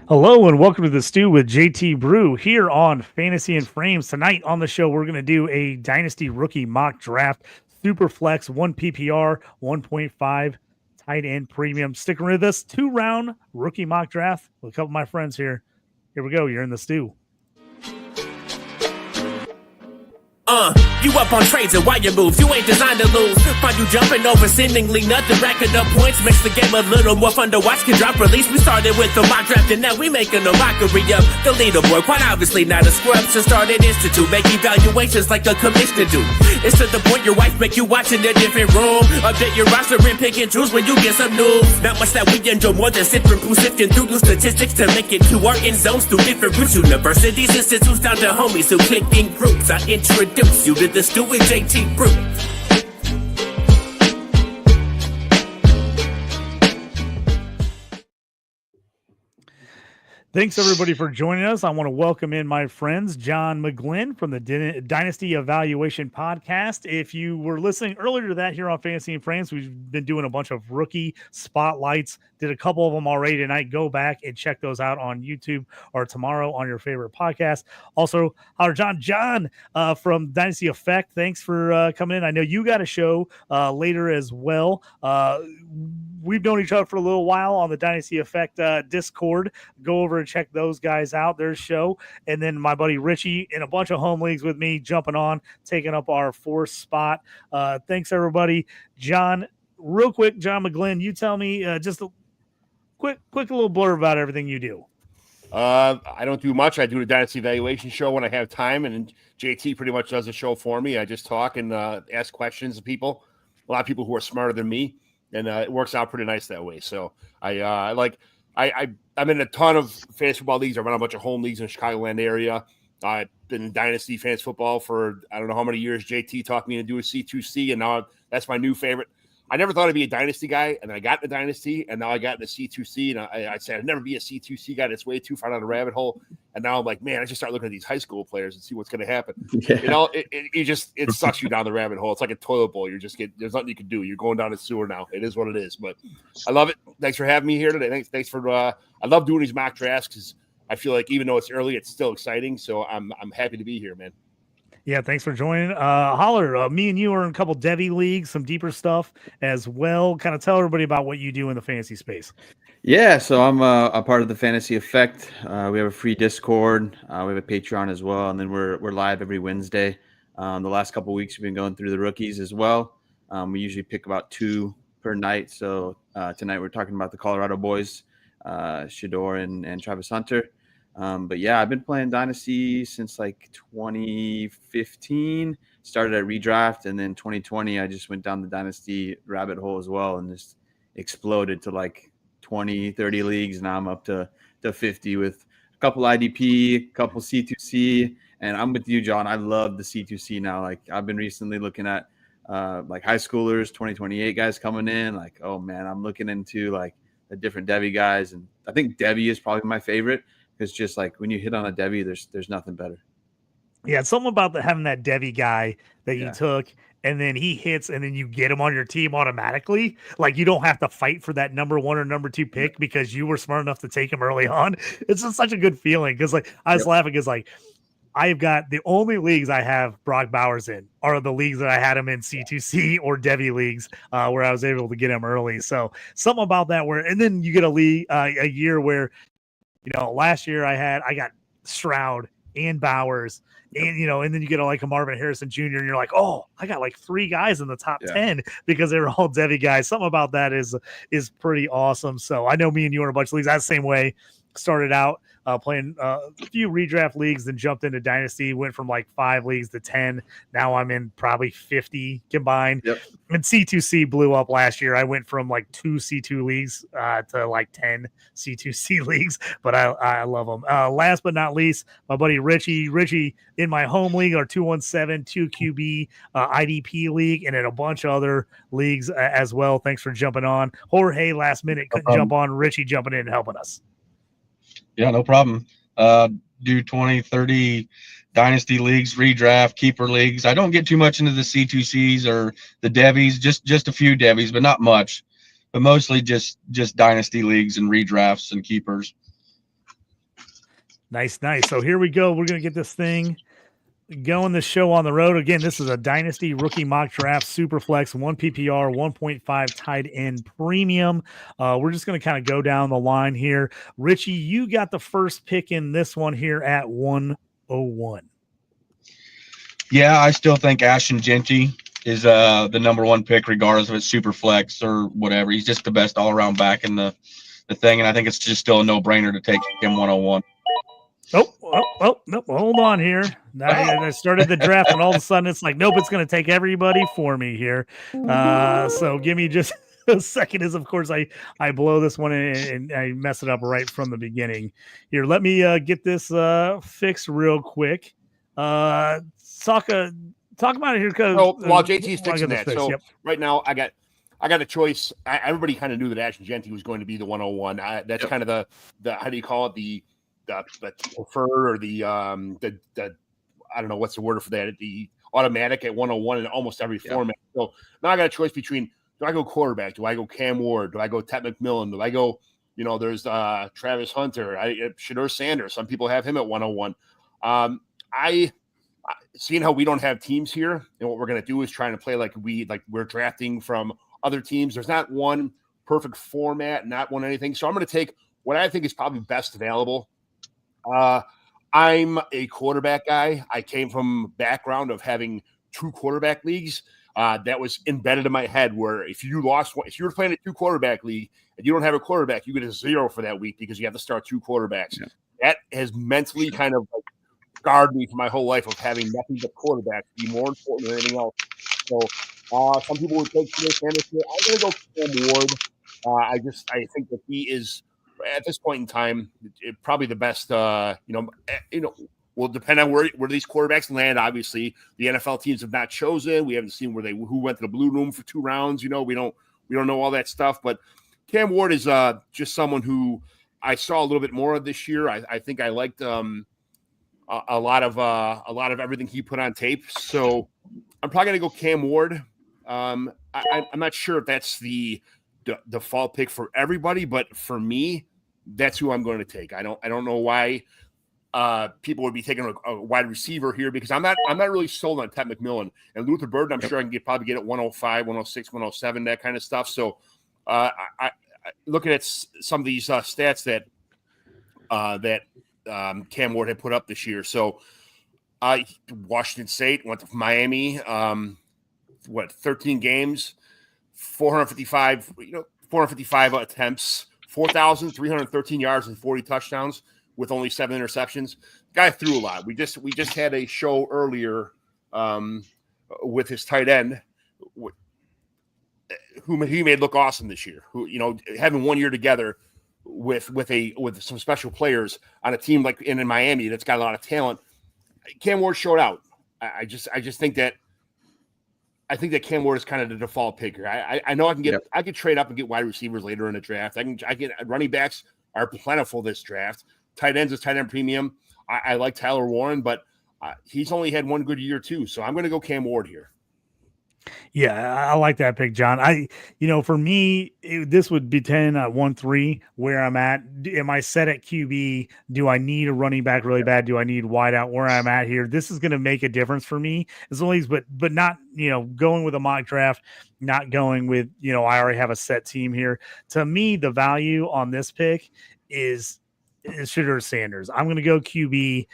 Hello and welcome to the Stew with JT Brew here on Fantasy and Frames. Tonight on the show, we're going to do a Dynasty rookie mock draft, Superflex, 1 PPR, 1.5 tight end premium. Sticking with us, 2-round rookie mock draft with a couple of my friends here. Here we go. You're in the Stew. You up on trades and wire moves, you ain't designed to lose. Find you jumping over seemingly nothing, racking up points, makes the game a little more fun to watch. Can drop release, we started with the mock draft and now we making a mockery of the leaderboard. Quite obviously not a scrub, so start an institute, make evaluations like a commissioner do. It's to the point your wife make you watch in a different room. Update your roster and pick and choose when you get some news. Not much that we enjoy more than sifting through through new statistics to make it to our end zones through different routes. Universities, institutes, down to homies who click in groups. I introduce you to the Stew with JT Brew. Thanks, everybody, for joining us. I want to welcome in my friends, John McGlynn from the Dynasty Evaluation podcast. If you were listening earlier to that here on Fantasy and Frames, we've been doing a bunch of rookie spotlights. Did a couple of them already tonight. Go back and check those out on YouTube or tomorrow on your favorite podcast. Also, our John from Dynasty Effect, thanks for coming in. I know you got a show later as well. We've known each other for a little while on the Dynasty Effect Discord. Go over and check those guys out, their show. And then my buddy Richie in a bunch of home leagues with me, jumping on, taking up our fourth spot. Thanks, everybody. John, real quick, John McGlynn, you tell me just a quick little blurb about everything you do. I don't do much. I do the Dynasty Evaluation show when I have time, and JT pretty much does the show for me. I just talk and ask questions to people, a lot of people who are smarter than me. And it works out pretty nice that way. So I'm in a ton of fantasy football leagues. I run a bunch of home leagues in the Chicagoland area. I've been in Dynasty Fantasy Football for I don't know how many years. JT taught me to do a C2C, and now that's my new favorite. I never thought I'd be a Dynasty guy, and I got in the Dynasty, and now I got in the C2C, and I said I'd never be a C2C guy. That's way too far down the rabbit hole. And now I'm like, man, I just start looking at these high school players and see what's going to happen. Yeah. You know, it sucks you down the rabbit hole. It's like a toilet bowl. There's nothing you can do. You're going down the sewer now. It is what it is. But I love it. Thanks for having me here today. Thanks for. I love doing these mock drafts because I feel like even though it's early, it's still exciting. So I'm happy to be here, man. Yeah, thanks for joining. Holler, me and you are in a couple Devi leagues, some deeper stuff as well. Kind of tell everybody about what you do in the fantasy space. Yeah, so I'm a part of the Fantasy Effect. We have a free Discord. We have a Patreon as well, and then we're live every Wednesday. The last couple of weeks, we've been going through the rookies as well. We usually pick about 2 per night. So tonight we're talking about the Colorado boys, Shador and Travis Hunter. But yeah, I've been playing Dynasty since like 2015, started at Redraft, and then 2020, I just went down the Dynasty rabbit hole as well and just exploded to like 20, 30 leagues. Now I'm up to 50 with a couple IDP, a couple C2C, and I'm with you, John. I love the C2C now. Like I've been recently looking at like high schoolers, 2028 guys coming in. Like, oh man, I'm looking into like the different Devi guys, and I think Devi is probably my favorite. It's just like when you hit on a Devi, there's nothing better. Yeah, it's something about having that Devi guy that you took, and then he hits, and then you get him on your team automatically. Like you don't have to fight for that number 1 or number 2 pick because you were smart enough to take him early on. It's just such a good feeling because like I was laughing because like I've got the only leagues I have Brock Bowers in are the leagues that I had him in C2C or Devi leagues where I was able to get him early. So something about that and then you get a league a year where. You know, last year I got Stroud and Bowers and, and then you get like a Marvin Harrison Jr. and you're like, oh, I got like 3 guys in the top 10 because they were all Devi guys. Something about that is pretty awesome. So I know me and you are in a bunch of leagues. That's the same way. Started out playing a few redraft leagues, then jumped into Dynasty, went from like 5 leagues to 10. Now I'm in probably 50 combined. Yep. And C2C blew up last year. I went from like 2 C2 leagues to like 10 C2C leagues, but I love them. Last but not least, my buddy Richie in my home league, our 217 2QB IDP league, and in a bunch of other leagues as well. Thanks for jumping on. Jorge last minute couldn't jump on. Richie jumping in and helping us. Yeah, no problem. Do 20, 30 dynasty leagues, redraft, keeper leagues. I don't get too much into the C2Cs or the Devis, just a few Devis, but not much. But mostly just dynasty leagues and redrafts and keepers. Nice. So here we go. We're going to get this thing going, the show on the road. Again, this is a Dynasty rookie mock draft, Superflex, 1 PPR, 1.5 tight end premium. We're just going to kind of go down the line here. Richie, you got the first pick in this one here at 101. Yeah, I still think Ashton Genty is the number one pick, regardless of it's Superflex or whatever. He's just the best all-around back in the thing, and I think it's just still a no-brainer to take him 101. Oh, nope. Hold on here. I started the draft, and all of a sudden it's like, nope, it's going to take everybody for me here. So give me just a second. As of course I blow this one and I mess it up right from the beginning. Here, let me get this fixed real quick. Talk about it here, because while JT's fixing that, fixed, so yep. Right now I got a choice. Everybody kind of knew that Ashton Genty was going to be the 101. That's kind of the how do you call it, the preferred, or the I don't know what's the word for that, the automatic at 101 in almost every format. So now I got a choice between, do I go quarterback? Do I go Cam Ward? Do I go Ted McMillan? Do I go, there's Travis Hunter, Shedeur Sanders. Some people have him at 101. Seeing how we don't have teams here, and what we're going to do is trying to play like we're drafting from other teams. There's not one perfect format, not one anything. So I'm going to take what I think is probably best available. I'm a quarterback guy. I came from a background of having 2 quarterback leagues. That was embedded in my head, where if you were playing a 2 quarterback league and you don't have a quarterback, you get a 0 for that week because you have to start 2 quarterbacks. Yeah. That has mentally kind of scarred me for my whole life, of having nothing but quarterbacks be more important than anything else. So some people would take Shedeur Sanders here. I'm going to go Cam Ward. I think that he is, at this point in time, probably the best. Will depend on where these quarterbacks land. Obviously, the NFL teams have not chosen. We haven't seen who went to the blue room for 2 rounds. We don't know all that stuff. But Cam Ward is just someone who I saw a little bit more of this year. I think I liked a lot of everything he put on tape. So I'm probably gonna go Cam Ward. I'm not sure if that's the default pick for everybody, but for me, that's who I'm going to take. I don't know why people would be taking a wide receiver here, because I'm not really sold on Ted McMillan and Luther Burden. I'm sure I can probably get at 105, 106, 107, that kind of stuff. So I looking at some of these stats that Cam Ward had put up this year. So Washington State went to Miami, 13 games, 455 attempts, 4,313 yards and 40 touchdowns with only 7 interceptions. Guy threw a lot. We just had a show earlier with his tight end, who he made look awesome this year. Who, having 1 year together with some special players on a team like in Miami that's got a lot of talent. Cam Ward showed out. I just think that Cam Ward is kind of the default picker. I know I can get I could trade up and get wide receivers later in the draft. I get running backs are plentiful this draft. Tight ends is tight end premium. I like Tyler Warren, but he's only had 1 good year too. So I'm going to go Cam Ward here. Yeah, I like that pick, John. For me, this would be 10 at 1-3 where I'm at. Am I set at QB? Do I need a running back really bad? Do I need wide out where I'm at here? This is going to make a difference for me as always, but not, going with a mock draft, not going with, I already have a set team here. To me, the value on this pick is Shedeur Sanders. I'm going to go QB.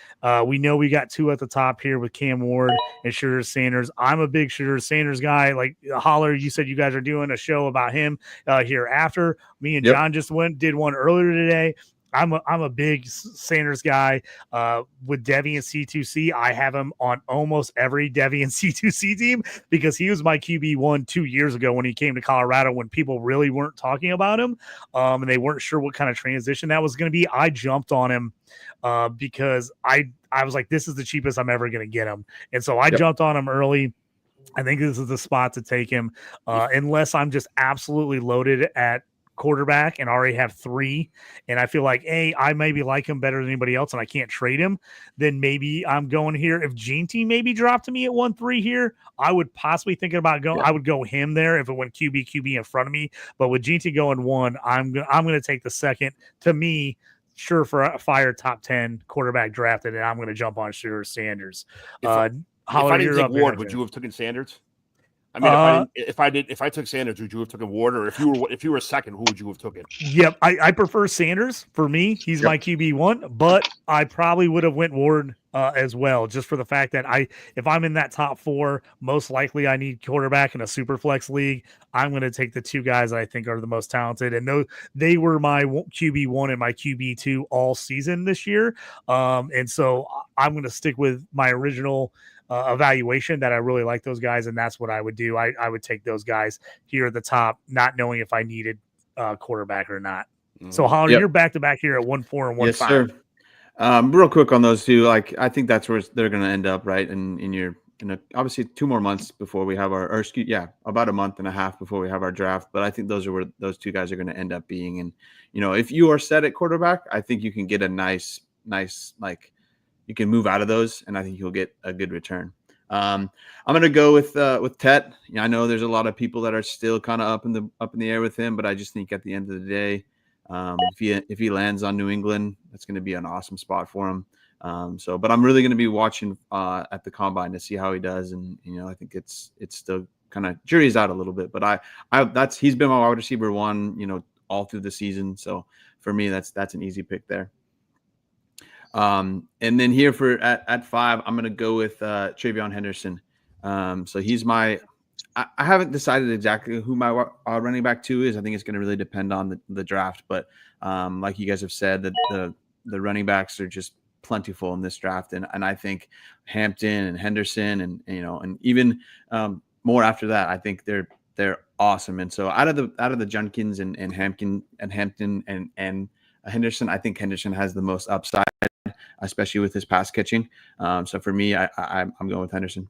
We know we got 2 at the top here with Cam Ward and Shedeur Sanders. I'm a big Shedeur Sanders guy. Like Holler, you said you guys are doing a show about him here after. Me and John just did one earlier today. I'm a big Sanders guy with Deviant C2C. I have him on almost every Deviant C2C team because he was my QB1 2 years ago when he came to Colorado, when people really weren't talking about him and they weren't sure what kind of transition that was going to be. I jumped on him because I was like, this is the cheapest I'm ever going to get him. And so I jumped on him early. I think this is the spot to take him unless I'm just absolutely loaded at quarterback and already have 3, and I feel like I maybe like him better than anybody else and I can't trade him, then maybe I'm going here. If Genty maybe dropped to me at 1-3 here, I would possibly think about going. I would go him there if it went QB in front of me, but with Genty going 1, I'm going to take the second, to me, surefire top 10 quarterback drafted, and I'm going to jump on Sanders. If I didn't take Ward, would you have taken Sanders? I mean, if I took Sanders, would you have taken Ward? Or if you were second, who would you have taken? Yep, I prefer Sanders. For me, he's my QB1, but I probably would have went Ward as well, just for the fact that if I'm in that top 4, most likely I need quarterback in a Superflex league. I'm going to take the 2 guys that I think are the most talented, and they were my QB1 and my QB2 all season this year. And so I'm going to stick with my original evaluation that I really like those guys, and that's what I would do. I would take those guys here at the top, not knowing if I needed quarterback or not. So Holland, you're back to back here at 1-4 and 1-5. Yes, sir. Real quick on those two, like I think that's where they're going to end up, right? Obviously 2 more months before we have about a month and a half before we have our draft. But I think those are where those 2 guys are going to end up being. And if you are set at quarterback, I think you can get a nice like. You can move out of those, and I think you'll get a good return. I'm going to go with Tet. I know there's a lot of people that are still kind of up in the air with him, but I just think at the end of the day, if he lands on New England, that's going to be an awesome spot for him. But I'm really going to be watching at the combine to see how he does, and I think it's still kind of jury's out a little bit. But he's been my wide receiver 1, all through the season. So for me, that's an easy pick there. And then here at 5, I'm going to go with Travion Henderson. So he's I haven't decided exactly who my running back 2 is. I think it's going to really depend on the draft. But like you guys have said, that the running backs are just plentiful in this draft. And I think Hampton and Henderson and even more after that, I think they're awesome. And so out of the Junkins and Hampton and Henderson, I think Henderson has the most upside, especially with his pass catching. So for me, I'm going with Henderson.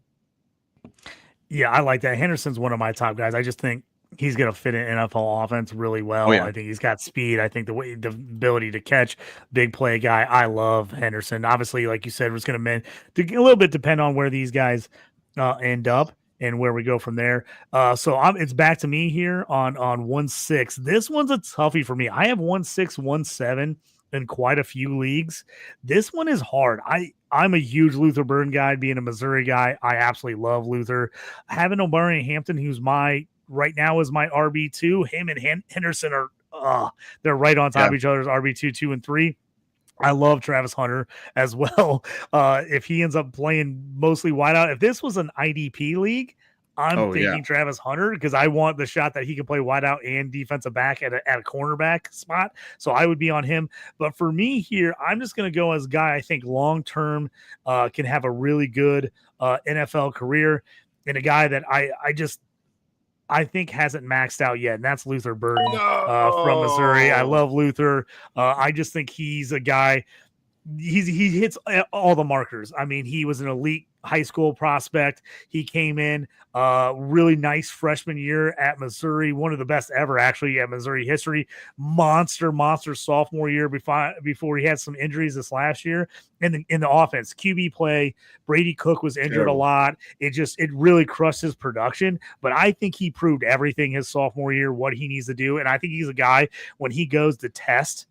Yeah, I like that. Henderson's one of my top guys. I just think he's going to fit in NFL offense really well. Oh, yeah. I think he's got speed. I think the ability to catch, big play guy. I love Henderson. Obviously, like you said, it's going to a little bit depend on where these guys end up and where we go from there. So it's back to me here on 1-6. This one's a toughie for me. I have 1-6, 1-7 in quite a few leagues. This one is hard. I'm a huge Luther Burden guy, being a Missouri guy. I absolutely love Luther. Having O'Brien and Hampton, who's right now is my RB2. Him and Henderson are they're right on top of each other's RB2, 2, and 3. I love Travis Hunter as well. If he ends up playing mostly wideout, if this was an IDP league, I'm thinking Travis Hunter, because I want the shot that he can play wideout and defensive back at a cornerback spot. So I would be on him. But for me here, I'm just going to go as a guy I think long-term can have a really good NFL career, and a guy that I think hasn't maxed out yet, and that's Luther Burden from Missouri. I love Luther. I just think he's a guy. He hits all the markers. I mean, he was an elite high school prospect. He came in really nice freshman year at Missouri, one of the best ever actually at Missouri history. Monster sophomore year before he had some injuries this last year. And in the offense, QB play, Brady Cook was injured a lot. It really crushed his production. But I think he proved everything his sophomore year, what he needs to do. And I think he's a guy, when he goes to test,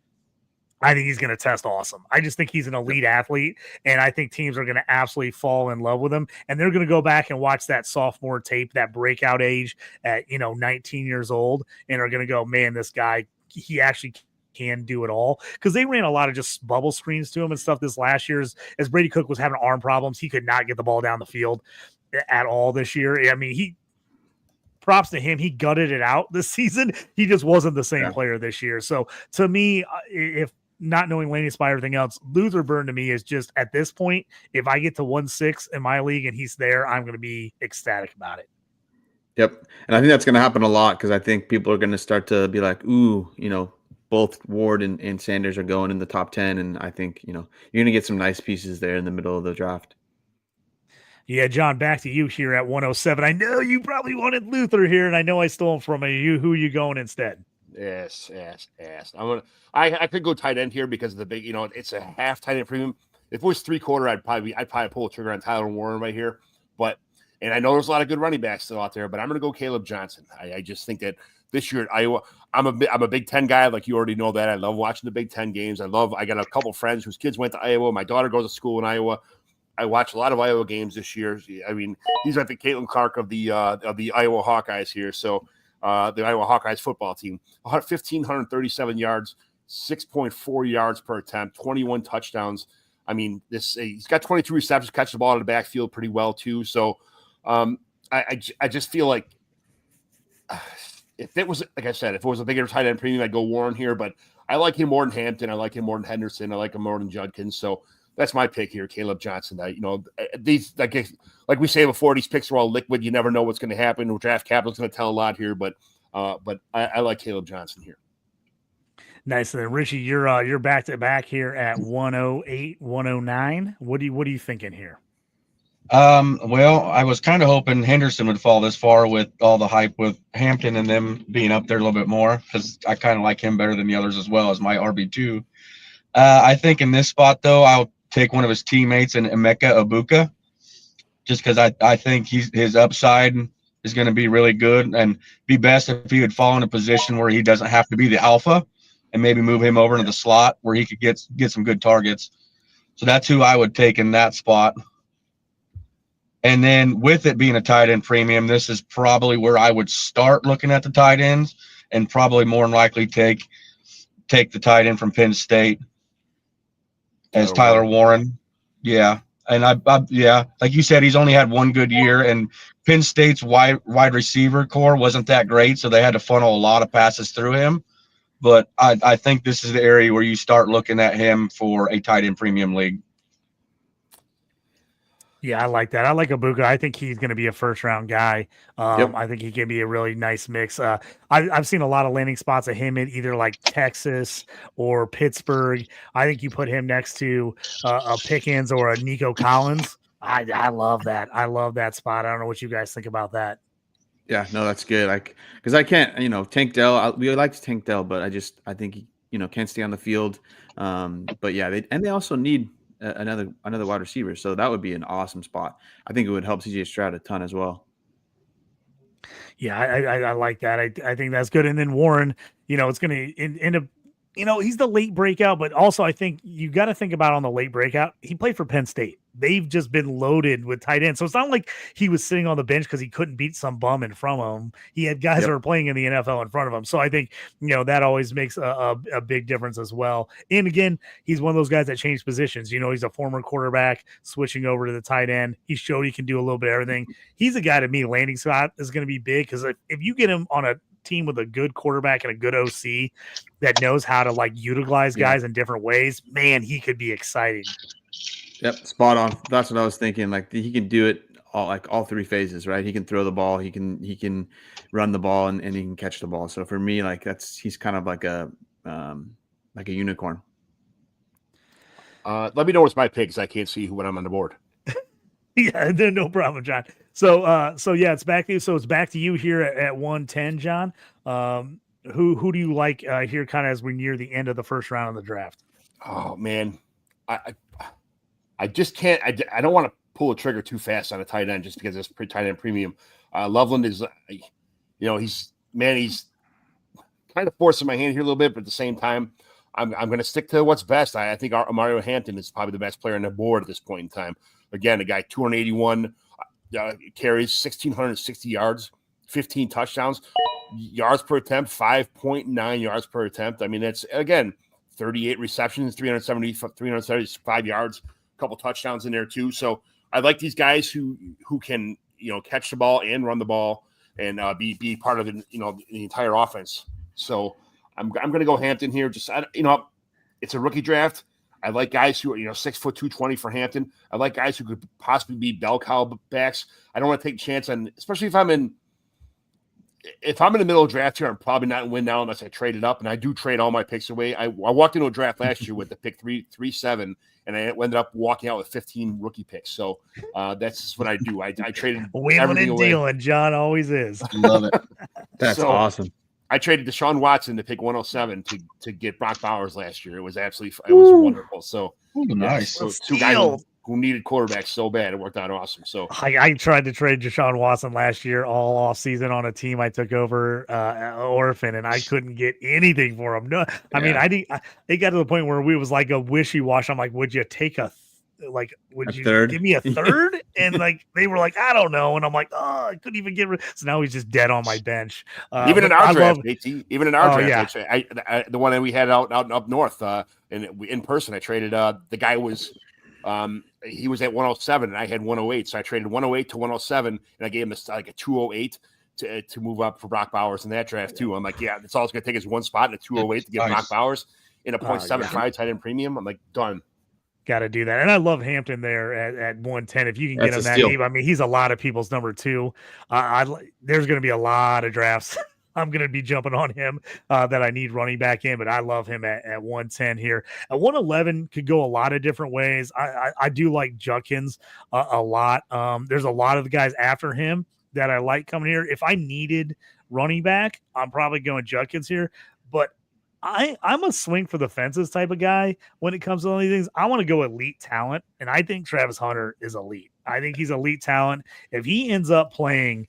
I think he's going to test awesome. I just think he's an elite athlete, and I think teams are going to absolutely fall in love with him. And they're going to go back and watch that sophomore tape, that breakout age at 19 years old, and are going to go, man, this guy, he actually can do it all. Because they ran a lot of just bubble screens to him and stuff this last year. As Brady Cook was having arm problems, he could not get the ball down the field at all this year. I mean, props to him. He gutted it out this season. He just wasn't the same player this year. So to me, if not knowing Laney Spy, everything else, Luther Burden to me is just, at this point, if I get to 1-6 in my league and he's there, I'm going to be ecstatic about it. Yep. And I think that's going to happen a lot, because I think people are going to start to be like, ooh, both Ward and Sanders are going in the top 10. And I think, you're going to get some nice pieces there in the middle of the draft. Yeah, John, back to you here at 107. I know you probably wanted Luther here, and I know I stole him from you. Who are you going instead? Yes. I could go tight end here because of the big, it's a half tight end premium. If it was 3/4, I'd probably pull the trigger on Tyler Warren right here. And I know there's a lot of good running backs still out there, but I'm going to go Caleb Johnson. I just think that this year at Iowa. I'm a Big Ten guy, like you already know that. I love watching the Big Ten games. I got a couple friends whose kids went to Iowa. My daughter goes to school in Iowa. I watch a lot of Iowa games this year. I mean, he's like the Caitlin Clark of the Iowa Hawkeyes here. So the Iowa Hawkeyes football team, 1,537 yards, 6.4 yards per attempt, 21 touchdowns. I mean, he's got 22 receptions, catches the ball out of the backfield pretty well too. So I just feel like if it was, like I said, if it was a bigger tight end premium, I'd go Warren here. But I like him more than Hampton. I like him more than Henderson. I like him more than Judkins. So that's my pick here, Caleb Johnson. These like we say before, these picks are all liquid. You never know what's going to happen. Draft capital is going to tell a lot here, but I like Caleb Johnson here. Nice. And then Richie, you're back to back here at 108, 109. What are you thinking here? Well, I was kind of hoping Henderson would fall this far with all the hype with Hampton and them being up there a little bit more, because I kind of like him better than the others as well as my RB2. I think in this spot, though, I'll take one of his teammates in Emeka Ibuka, just because I think his upside is going to be really good, and be best if he would fall in a position where he doesn't have to be the alpha, and maybe move him over into the slot where he could get some good targets. So that's who I would take in that spot. And then with it being a tight end premium, this is probably where I would start looking at the tight ends, and probably more than likely take the tight end from Penn State as Tyler Warren. Yeah. And I like you said, he's only had one good year, and Penn State's wide receiver core wasn't that great, so they had to funnel a lot of passes through him. But I think this is the area where you start looking at him for a tight end premium league. Yeah, I like that. I like Ibuka. I think he's going to be a first-round guy. Yep. I think he can be a really nice mix. I've seen a lot of landing spots of him in either like Texas or Pittsburgh. I think you put him next to a Pickens or a Nico Collins. I love that. I love that spot. I don't know what you guys think about that. Yeah, no, that's good. Because I can't, Tank Dell. We like Tank Dell, but I think he, can't stay on the field. But yeah, they also need another wide receiver, so that would be an awesome spot. I think it would help CJ Stroud a ton as well. Yeah, I like that. I think that's good. And then Warren, it's going to end up, he's the late breakout, but also I think you got to think about on the late breakout, he played for Penn State. They've just been loaded with tight ends. So it's not like he was sitting on the bench because he couldn't beat some bum in front of him. He had guys that were playing in the NFL in front of him. So I think, that always makes a big difference as well. And again, he's one of those guys that changed positions. He's a former quarterback switching over to the tight end. He showed he can do a little bit of everything. He's a guy, to me, landing spot is going to be big, because if you get him on a team with a good quarterback and a good OC that knows how to utilize guys in different ways, man, he could be exciting. Yep, spot on. That's what I was thinking. He can do it all three phases, right? He can throw the ball, he can run the ball, and he can catch the ball. So for me, he's kind of like a unicorn. Let me know what's my pick, because I can't see when I'm on the board. Yeah, no problem, John. So yeah, it's back to you. So it's back to you here at 110, John. Who do you like here, kind of as we near the end of the first round of the draft? Oh man, I just can't. I don't want to pull a trigger too fast on a tight end just because it's tight end premium. Loveland is, he's kind of forcing my hand here a little bit, but at the same time, I'm going to stick to what's best. I think Mario Hampton is probably the best player on the board at this point in time. Again, a guy 281 carries, 1,660 yards, 15 touchdowns, yards per attempt, 5.9 yards per attempt. I mean, that's, again, 38 receptions, 375 yards, a couple touchdowns in there too. So I like these guys who can, catch the ball and run the ball and be part of the entire offense. So I'm going to go Hampton here. Just, it's a rookie draft. I like guys who are, 6'2", 220 for Hampton. I like guys who could possibly be bell cow backs. I don't want to take a chance on, especially if I'm in the middle of draft here, I'm probably not in win now unless I trade it up. And I do trade all my picks away. I walked into a draft last year with the pick 3-7, and I ended up walking out with 15 rookie picks. So that's just what I do. I traded wheeling and dealing. John always is. Love it. That's awesome. I traded Deshaun Watson to pick 107 to get Brock Bowers last year. It was wonderful. So nice. So who needed quarterbacks so bad. It worked out awesome. So I tried to trade Deshaun Watson last year all off season on a team I took over orphan, and I couldn't get anything for him. No, I mean, it got to the point where we was like a wishy-washy. I'm like, would you take would you third? Give me a third? And like they were like, I don't know. And I'm like, oh, I couldn't even get rid. So now he's just dead on my bench. Even in our draft, even in our draft, yeah. the one that we had out up north, in person, I traded. The guy was, he was at 107, and I had 108. So I traded 108 to 107, and I gave him a 208 to move up for Brock Bowers in that draft too. I'm like, yeah, that's all it's gonna take is one spot and a 208 to get Brock Bowers in a 0.75 tight end premium. I'm like, done. Got to do that. And I love Hampton there at 110. If you can get him that steal. I mean, he's a lot of people's number 2. There's going to be a lot of drafts. I'm going to be jumping on him that I need running back in, but I love him at 110 here. At 111 could go a lot of different ways. I do like Judkins a lot. There's a lot of the guys after him that I like coming here. If I needed running back, I'm probably going Judkins here, but I'm a swing for the fences type of guy when it comes to all these things. I want to go elite talent, and I think Travis Hunter is elite. I think he's elite talent. If he ends up playing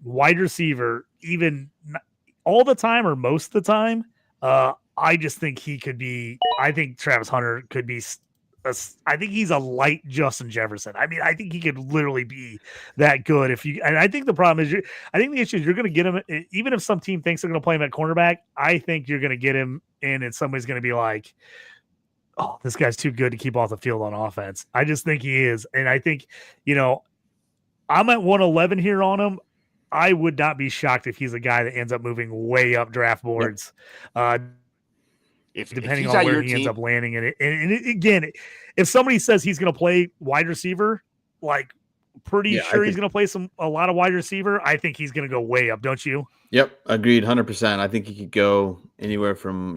wide receiver even all the time or most of the time, I just think he could be – I think Travis Hunter could be – I think he's a light Justin Jefferson. I mean, I think he could literally be that good if you. And I think the problem is, I think the issue is you're going to get him, even if some team thinks they're going to play him at cornerback. I think you're going to get him in, and somebody's going to be like, "Oh, this guy's too good to keep off the field on offense." I just think he is, and I think I'm at 111 here on him. I would not be shocked if he's a guy that ends up moving way up draft boards. Yep. Depending on where he ends up landing in it. And again, if somebody says he's going to play wide receiver, like pretty sure he's going to play a lot of wide receiver, I think he's going to go way up. Don't you? Yep. Agreed. 100%. I think he could go anywhere from,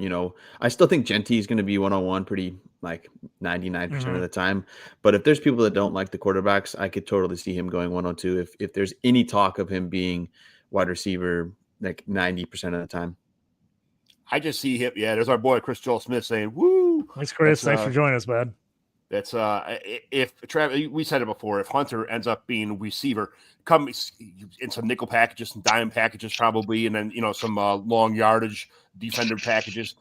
I still think Genty is going to be 101 pretty like 99% of the time. But if there's people that don't like the quarterbacks, I could totally see him going 102. If there's any talk of him being wide receiver, like 90% of the time. I just see him. Yeah, there's our boy Chris Joel Smith saying, "Woo!" Thanks, Chris. Thanks for joining us, bud. That's if Travis, we said it before. If Hunter ends up being a receiver, come in some nickel packages, some dime packages, probably, and then some long yardage defender packages.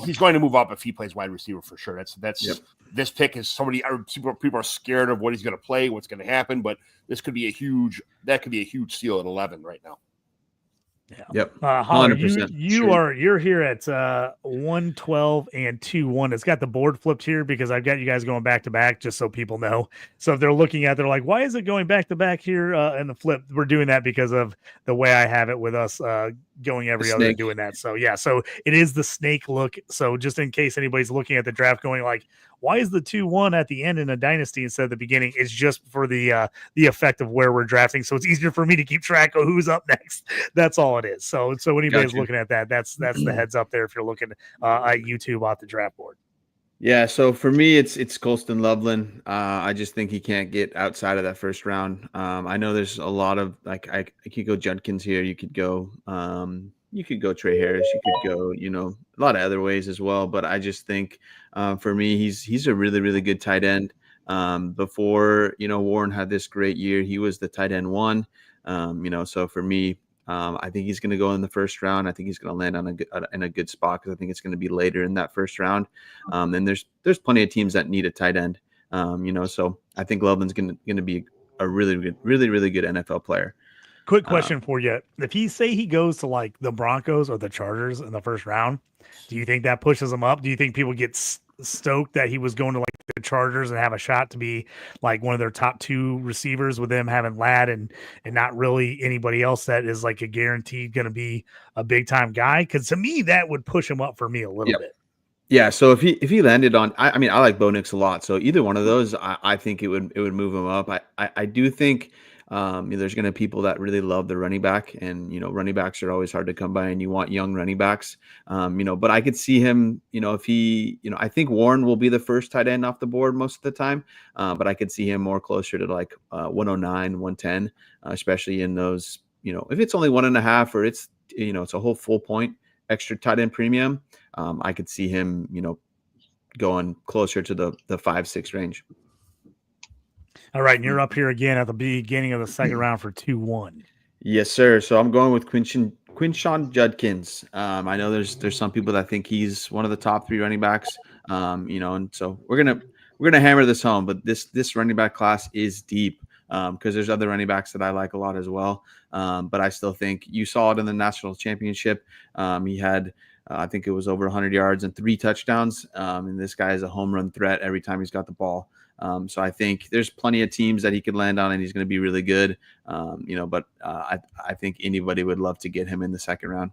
He's going to move up if he plays wide receiver for sure. This pick is people are scared of what he's going to play, what's going to happen, but this could be a huge steal at 11 right now. Yeah. Yep. 100%. You're here at 112 and 2-1. It's got the board flipped here because I've got you guys going back to back, just so people know. So if they're looking at, they're like, why is it going back to back here in the flip? We're doing that because of the way I have it with us going every other doing that. So yeah, so it is the snake look. So just in case anybody's looking at the draft going like, why is the 2-1 at the end in a dynasty instead of the beginning? It's just for the effect of where we're drafting. So it's easier for me to keep track of who's up next. That's all it is. So when anybody's looking at that, that's the heads up there if you're looking at YouTube off the draft board. Yeah, so for me, it's Colston Loveland. I just think he can't get outside of that first round. I know there's a lot of I could go Judkins here. You could go Trey Harris. You could go a lot of other ways as well. But I just think for me, he's a really, really good tight end. Before Warren had this great year, he was the tight end 1. So for me, I think he's going to go in the first round. I think he's going to land in a good spot because I think it's going to be later in that first round. And there's plenty of teams that need a tight end. So I think Loveland's going to be a really good NFL player. Quick question for you. If he goes to like the Broncos or the Chargers in the first round, do you think that pushes him up? Do you think people get stoked that he was going to like the Chargers and have a shot to be like one of their top 2 receivers with them having Ladd and not really anybody else that is like a guaranteed going to be a big time guy? Because to me, that would push him up for me a little bit. Yeah. So if he landed on, I mean, I like Bo Nix a lot. So either one of those, I think it would move him up. I do think there's going to be people that really love the running back, and running backs are always hard to come by, and you want young running backs. But I could see him, if he, I think Warren will be the first tight end off the board most of the time. But I could see him more closer to like 109, 110, especially in those, if it's only 1.5 or it's it's a whole full point extra tight end premium. I could see him, going closer to the 5-6 range. All right, and you're up here again at the beginning of the second round for 2-1. Yes, sir. So I'm going with Quinshon Judkins. I know there's some people that think he's one of the top 3 running backs. And so we're gonna hammer this home. But this running back class is deep because there's other running backs that I like a lot as well. But I still think you saw it in the national championship. He had I think it was over 100 yards and 3 touchdowns. And this guy is a home run threat every time he's got the ball. So I think there's plenty of teams that he could land on, and he's going to be really good. But I think anybody would love to get him in the second round.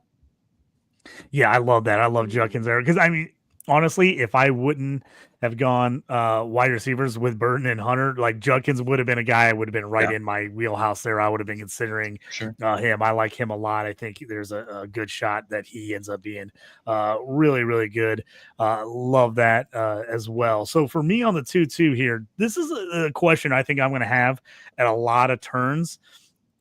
Yeah, I love that. I love Judkins there because, I mean, honestly, if I wouldn't have gone wide receivers with Burton and Hunter, like Judkins would have been a guy I would have been right in my wheelhouse there. I would have been considering him. I like him a lot. I think there's a good shot that he ends up being really, really good. Love that as well. So for me on the 2-2 here, this is a question I think I'm going to have at a lot of turns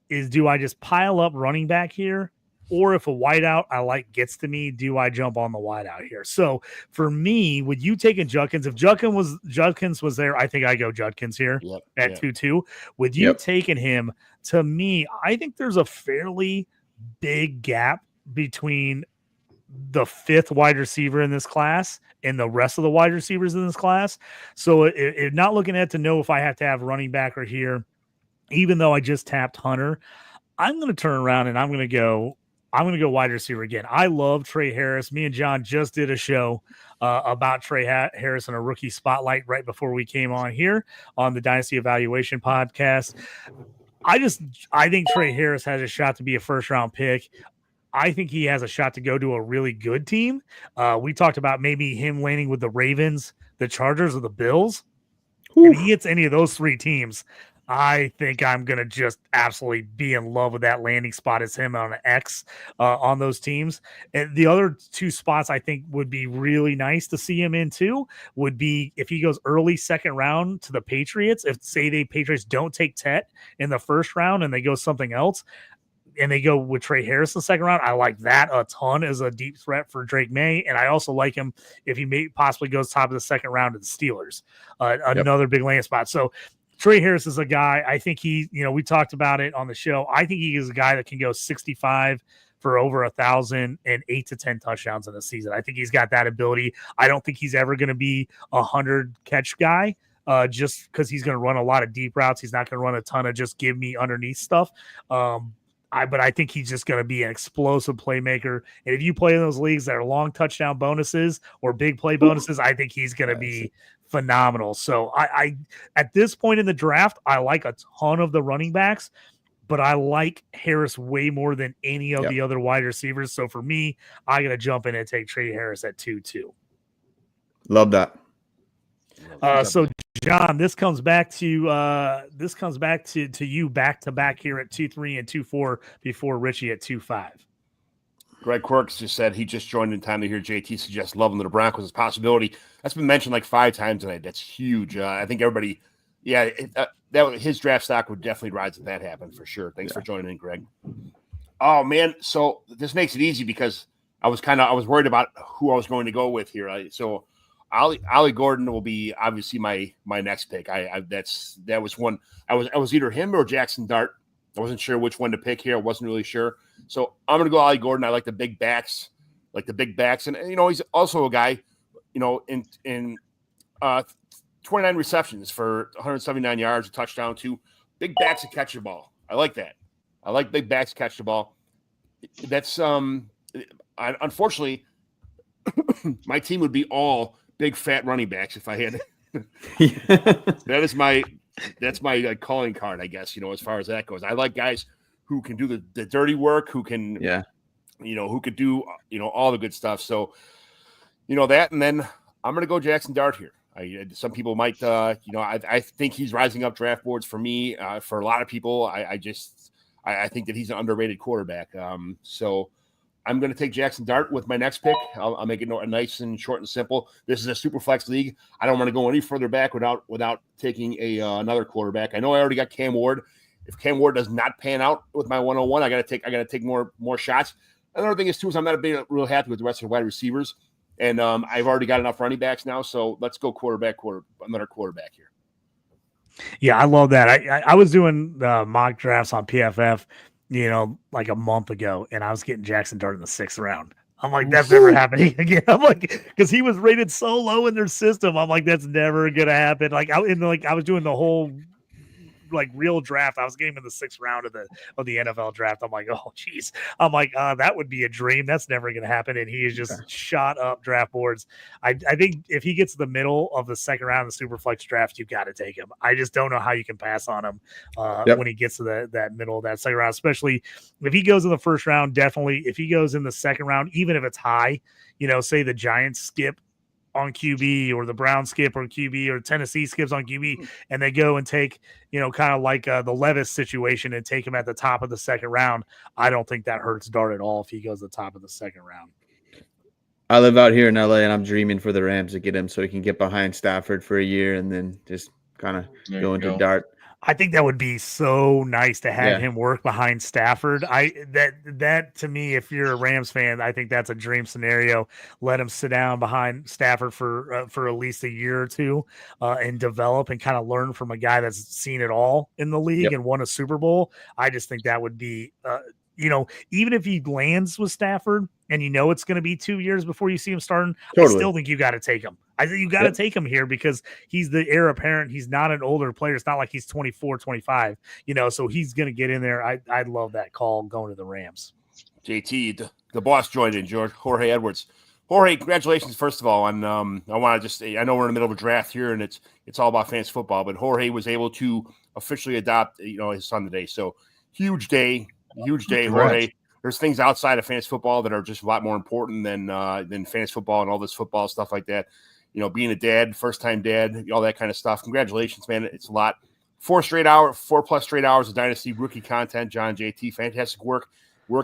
is, do I just pile up running back here? Or if a wideout I like gets to me, do I jump on the wideout here? So for me, would you take a Judkins? If Judkins was there, I think I go Judkins here at 2-2. With you taking him, to me, I think there's a fairly big gap between the 5th wide receiver in this class and the rest of the wide receivers in this class. So if not looking at to know if I have to have running back or here, even though I just tapped Hunter, I'm going to turn around and I'm going to go wide receiver again. I love Trey Harris. Me and John just did a show about Trey Harris in a rookie spotlight right before we came on here on the Dynasty Evaluation podcast. I think Trey Harris has a shot to be a first-round pick. I think he has a shot to go to a really good team. We talked about maybe him landing with the Ravens, the Chargers, or the Bills. If he hits any of those 3 teams, I think I'm going to just absolutely be in love with that landing spot as him on an X on those teams. And the other 2 spots I think would be really nice to see him in too would be if he goes early second round to the Patriots. If say the Patriots don't take Tet in the first round and they go something else and they go with Trey Harris in the second round, I like that a ton as a deep threat for Drake May. And I also like him if he may possibly goes top of the second round to the Steelers, another big landing spot. So Trey Harris is a guy, I think we talked about it on the show. I think he is a guy that can go 65 for over 1,000 and 8 to 10 touchdowns in a season. I think he's got that ability. I don't think he's ever going to be a 100 catch guy just because he's going to run a lot of deep routes. He's not going to run a ton of just give me underneath stuff. But I think he's just going to be an explosive playmaker. And if you play in those leagues that are long touchdown bonuses or big play bonuses, I think he's going to be phenomenal. So I at this point in the draft, I like a ton of the running backs, but I like Harris way more than any of the other wide receivers. So for me, I got to jump in and take Trey Harris at 2-2. Love that. So John, this comes back to you back to back here at 2-3 and 2-4 before Richie at 2-5. Greg Quirks just said he just joined in time to hear JT suggest loving the Broncos as a possibility. That's been mentioned like 5 times tonight. That's huge. I think everybody, his draft stock would definitely rise if that happened for sure. Thanks for joining in, Greg. Oh man, so this makes it easy because I was worried about who I was going to go with here. So Ollie Gordon will be obviously my next pick. That was one. I was either him or Jackson Dart. I wasn't sure which one to pick here. I wasn't really sure. So I'm going to go Ollie Gordon. I like the big backs. And, he's also a guy, in 29 receptions for 179 yards, a touchdown, 2 big backs to catch the ball. I like that. I like big backs to catch the ball. That's, unfortunately, my team would be all big fat running backs if I had. That's my calling card, I guess, as far as that goes. I like guys who can do the dirty work, who can, who could do, all the good stuff. So, that, and then I'm going to go Jackson Dart here. Some people might, I think he's rising up draft boards for me, for a lot of people. I think that he's an underrated quarterback. So I'm going to take Jackson Dart with my next pick. I'll make it nice and short and simple. This is a Superflex league. I don't want to go any further back without taking another quarterback. I know I already got Cam Ward. If Cam Ward does not pan out with my 101, I got to take more shots. Another thing is I'm not being real happy with the rest of the wide receivers. And I've already got enough running backs now, so let's go another quarterback here. Yeah, I love that. I was doing mock drafts on PFF, like a month ago, and I was getting Jackson Dart in the 6th round. I'm like, that's never happening again. I'm like, because he was rated so low in their system. I'm like, that's never gonna happen. Like I was doing the whole real draft. I was getting in the 6th round of the NFL draft. I'm like, oh geez. I'm like, that would be a dream. That's never going to happen. And he is just shot up draft boards. I think if he gets to the middle of the 2nd round of the Superflex draft, you got to take him. I just don't know how you can pass on him when he gets to that middle of that 2nd round, especially if he goes in the 1st round. Definitely, if he goes in the 2nd round, even if it's high, say the Giants skip on QB or the Browns skip on QB or Tennessee skips on QB, and they go and take, kind of like the Levis situation and take him at the top of the 2nd round. I don't think that hurts Dart at all if he goes to the top of the 2nd round. I live out here in LA, and I'm dreaming for the Rams to get him so he can get behind Stafford for a year and then just kind of go into Dart. I think that would be so nice to have him work behind Stafford. That to me, if you're a Rams fan, I think that's a dream scenario. Let him sit down behind Stafford for at least a year or two and develop and kind of learn from a guy that's seen it all in the league and won a Super Bowl. I just think that would be even if he lands with Stafford and it's going to be 2 years before you see him starting, I still think you got to take him. I think you got to take him here because he's the heir apparent. He's not an older player. It's not like he's 24, 25, so he's going to get in there. I love that call going to the Rams. JT, the boss joined in, Jorge Edwards. Jorge, congratulations, first of all. And I want to just say, I know we're in the middle of a draft here and it's all about fantasy football, but Jorge was able to officially adopt, his son today. So huge day, Jorge. There's things outside of fantasy football that are just a lot more important than fantasy football and all this football stuff like that. Being a dad, first-time dad, all that kind of stuff. Congratulations, man. It's a lot. 4+ straight hours of Dynasty rookie content. John, JT, fantastic work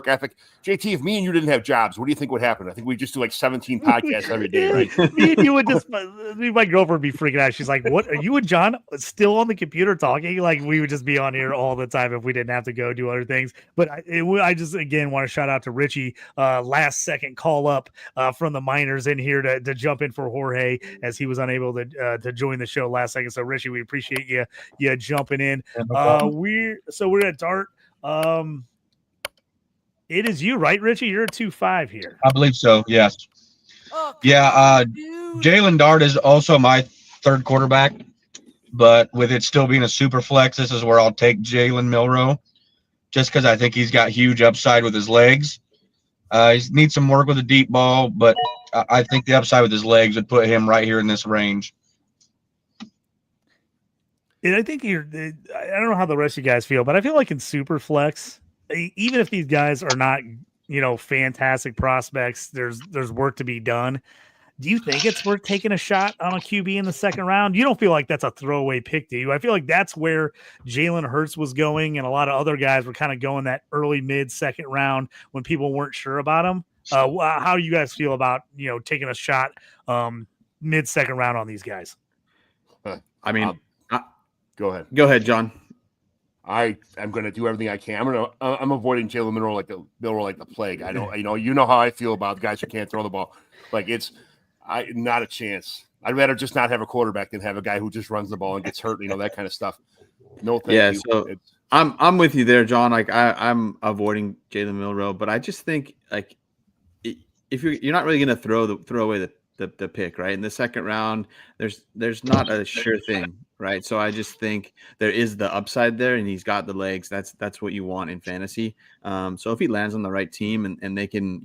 ethic. JT, if me and you didn't have jobs, what do you think would happen? I think we just do like 17 podcasts every day, right? Me and you would my girlfriend would be freaking out. She's like, what, are you and John still on the computer talking? Like we would just be on here all the time if we didn't have to go do other things. But I just, again, want to shout out to Richie, last second call up from the minors in here to jump in for Jorge as he was unable to join the show last second. So Richie, we appreciate you jumping in. We're at Dart. It is you, right, Richie? You're a 2-5 here. I believe so, yes. Jalen Dart is also my 3rd quarterback, but with it still being a super flex, this is where I'll take Jalen Milroe just because I think he's got huge upside with his legs. He needs some work with a deep ball, but I think the upside with his legs would put him right here in this range. And I think I don't know how the rest of you guys feel, but I feel like in super flex, even if these guys are not, fantastic prospects, there's work to be done. Do you think it's worth taking a shot on a QB in the 2nd round? You don't feel like that's a throwaway pick, do you? I feel like that's where Jalen Hurts was going, and a lot of other guys were kind of going that early, mid 2nd round when people weren't sure about him. How do you guys feel about taking a shot mid 2nd round on these guys? I mean, go ahead, John. I'm going to do everything I can. I'm avoiding Jalen Milroe like the plague. I don't, you know how I feel about guys who can't throw the ball. Like not a chance. I'd rather just not have a quarterback than have a guy who just runs the ball and gets hurt. That kind of stuff. No, thank you. So I'm with you there, John. Like I'm avoiding Jalen Milroe, but I just think like if you're not really going to throw away the pick, right? In the 2nd round, there's not a sure thing, right? So I just think there is the upside there, and he's got the legs. That's what you want in fantasy. So if he lands on the right team and they can,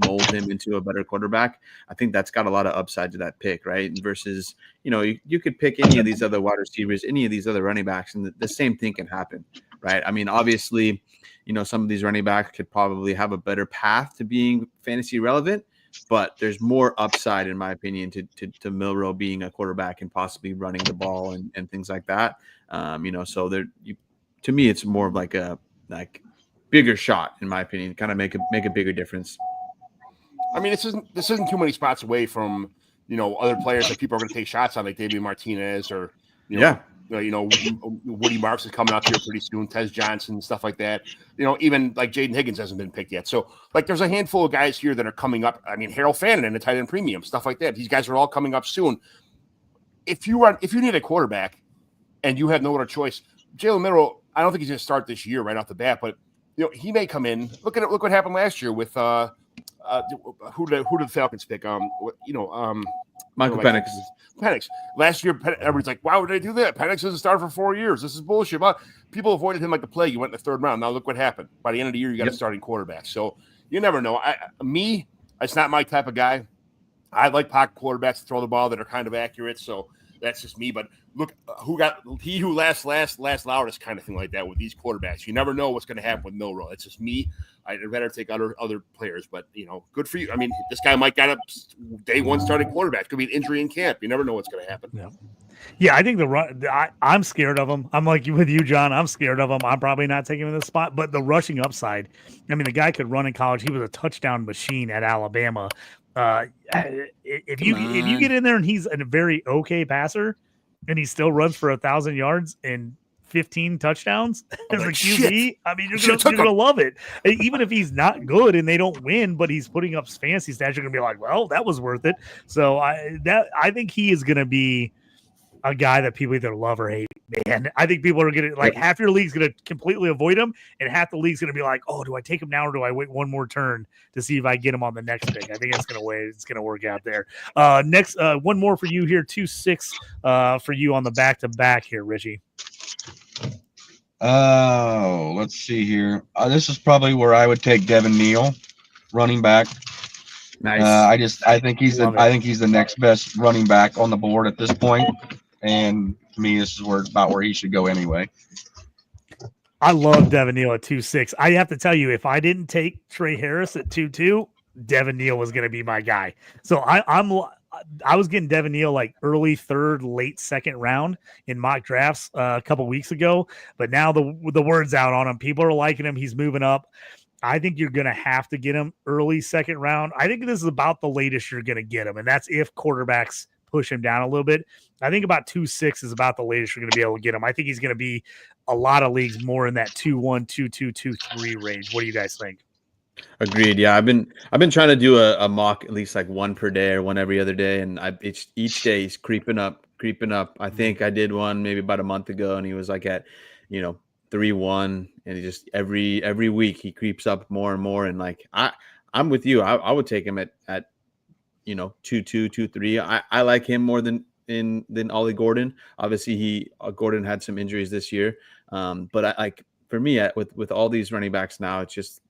mold him into a better quarterback, I think that's got a lot of upside to that pick, right? Versus, you could pick any of these other wide receivers, any of these other running backs, and the same thing can happen, right? I mean, obviously, some of these running backs could probably have a better path to being fantasy relevant, but there's more upside, in my opinion, to Milroe being a quarterback and possibly running the ball and things like that. So to me, it's more of like a bigger shot, in my opinion, kind of make a bigger difference. I mean, this isn't too many spots away from other players that people are going to take shots on, like David Martinez or Woody Marks is coming up here pretty soon. Tez Johnson, stuff like that. Even like Jaden Higgins hasn't been picked yet. So like, there's a handful of guys here that are coming up. I mean, Harold Fannin and the tight end premium, stuff like that. These guys are all coming up soon. If you need a quarterback and you have no other choice, Jalen Milroe, I don't think he's going to start this year right off the bat, but he may come in. Look what happened last year with who did the Falcons pick? Michael Penix. Penix. Last year, everybody's like, why would they do that? Penix hasn't started for 4 years. This is bullshit. But people avoided him like the plague. You went in the third round. Now look what happened. By the end of the year, you got a starting quarterback. So you never know. It's not my type of guy. I like pocket quarterbacks to throw the ball that are kind of accurate. So that's just me. But look, who laughs loudest kind of thing like that with these quarterbacks. You never know what's going to happen with Milroe. It's just me. I'd rather take other players, but good for you. I mean, this guy might get a day one starting quarterback. Could be an injury in camp. You never know what's going to happen. Yeah, I think I'm scared of him. I'm like with you, John. I'm scared of him. I'm probably not taking him in this spot, but the rushing upside. I mean, the guy could run in college. He was a touchdown machine at Alabama. If you get in there and he's a very okay passer, and he still runs for 1,000 yards and 15 touchdowns as a QB, I mean, you're gonna love it. Even if he's not good and they don't win, but he's putting up fancy stats, you're gonna be like, well, that was worth it. So I think he is gonna be a guy that people either love or hate. Man, I think people are gonna like half your league's gonna completely avoid him, and half the league's gonna be like, oh, do I take him now or do I wait one more turn to see if I get him on the next pick? I think it's gonna work out there. Next, one more for you here, 2-6 for you on the back-to-back here, Richie. Oh, let's see here. This is probably where I would take Devin Neal, running back. Nice. I think he's the next best running back on the board at this point, and to me, this is about where he should go anyway. I love Devin Neal at 2-6. I have to tell you, if I didn't take Trey Harris at 2-2, Devin Neal was going to be my guy. So I was getting Devin Neal like early third, late second round in mock drafts a couple weeks ago, but now the word's out on him. People are liking him. He's moving up. I think you're going to have to get him early second round. I think this is about the latest you're going to get him, and that's if quarterbacks push him down a little bit. I think about 2-6 is about the latest you're going to be able to get him. I think he's going to be a lot of leagues more in that 2-1, 2-2, 2-3 range. What do you guys think? Agreed. Yeah, I've been trying to do a mock at least like one per day or one every other day, and each day he's creeping up. I think I did one maybe about a month ago, and he was like at 3-1, and he just every week he creeps up more and more. And like I'm with you. I would take him at 2-2, 2-3. I like him more than Ollie Gordon. Obviously Gordon had some injuries this year, but for me with all these running backs now, it's just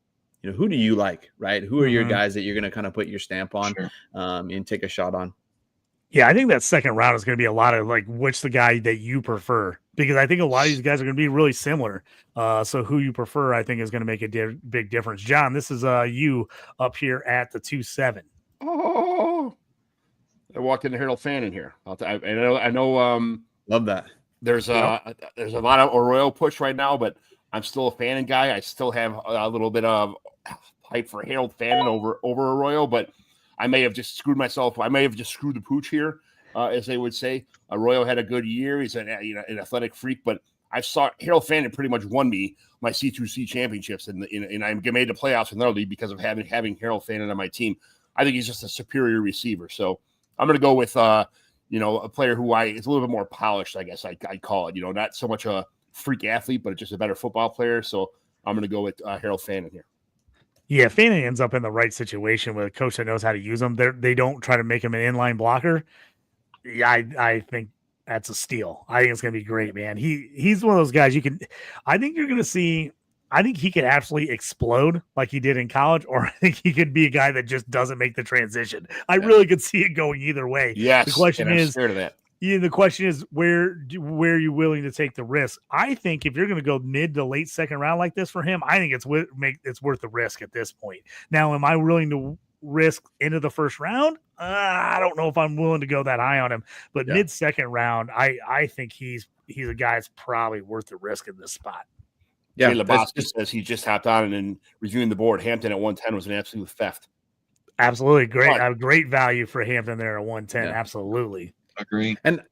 who do you like, right? Who are your guys that you're going to kind of put your stamp on and take a shot on? Yeah, I think that second round is going to be a lot of like which the guy that you prefer, because I think a lot of these guys are going to be really similar. So who you prefer, I think, is going to make a big difference. John, this is you up here at the 2-7. Oh, I walked into Harold Fannin here. I know. Love that. There's a lot of Arroyo push right now, but I'm still a Fannin guy. I still have a little bit of hype for Harold Fannin over Arroyo, but I may have just screwed myself. I may have just screwed the pooch here, as they would say. Arroyo had a good year. He's an athletic freak, but I saw Harold Fannin pretty much won me my C2C championships, and I made the playoffs in another league because of having Harold Fannin on my team. I think he's just a superior receiver. So I'm going to go with a player who is a little bit more polished, I guess I'd call it. Not so much a freak athlete, but just a better football player. So I'm going to go with Harold Fannin here. Yeah, Fannin ends up in the right situation with a coach that knows how to use him. They don't try to make him an inline blocker. Yeah, I think that's a steal. I think it's going to be great, man. He's one of those guys I think you're going to see. I think he could absolutely explode like he did in college, or I think he could be a guy that just doesn't make the transition. I really could see it going either way. Yes, the question is, scared of that. The question is where are you willing to take the risk? I think if you're going to go mid to late second round like this for him, I think it's worth the risk at this point. Now, am I willing to risk into the first round? I don't know if I'm willing to go that high on him, but mid second round, I think he's a guy that's probably worth the risk in this spot. Yeah, Lebowski says he just hopped on and then reviewing the board. Hampton at 110 was an absolute theft. Absolutely great value for Hampton there at 110. Yeah. Absolutely. Agree. And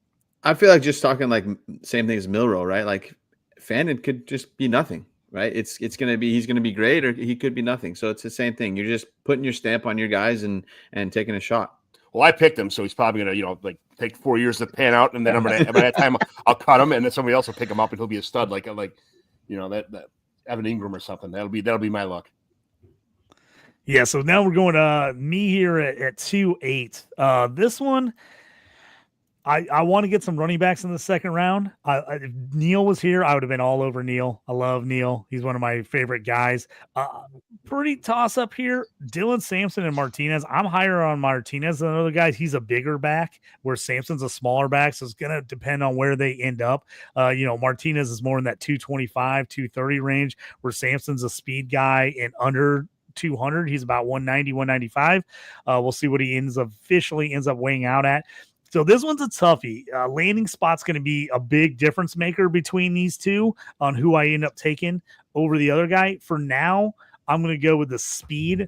I feel like just talking like same thing as Milrow, right? Like Fannin could just be nothing, right? It's going to be, he's going to be great or he could be nothing. So it's the same thing. You're just putting your stamp on your guys and taking a shot. Well, I picked him, so he's probably going to, like take 4 years to pan out. And then by that time I'll cut him and then somebody else will pick him up and he'll be a stud. Like that Evan Ingram or something. That'll be my luck. Yeah. So now we're going me here at 2-8. This one, I want to get some running backs in the second round. If Neil was here, I would have been all over Neil. I love Neil. He's one of my favorite guys. Pretty toss up here. Dylan Sampson and Martinez. I'm higher on Martinez than other guys. He's a bigger back, where Sampson's a smaller back. So it's going to depend on where they end up. Martinez is more in that 225, 230 range, where Sampson's a speed guy and under 200. He's about 190, 195. We'll see what he officially ends up weighing out at. So this one's a toughie. Landing spot's going to be a big difference maker between these two on who I end up taking over the other guy. For now, I'm going to go with the speed,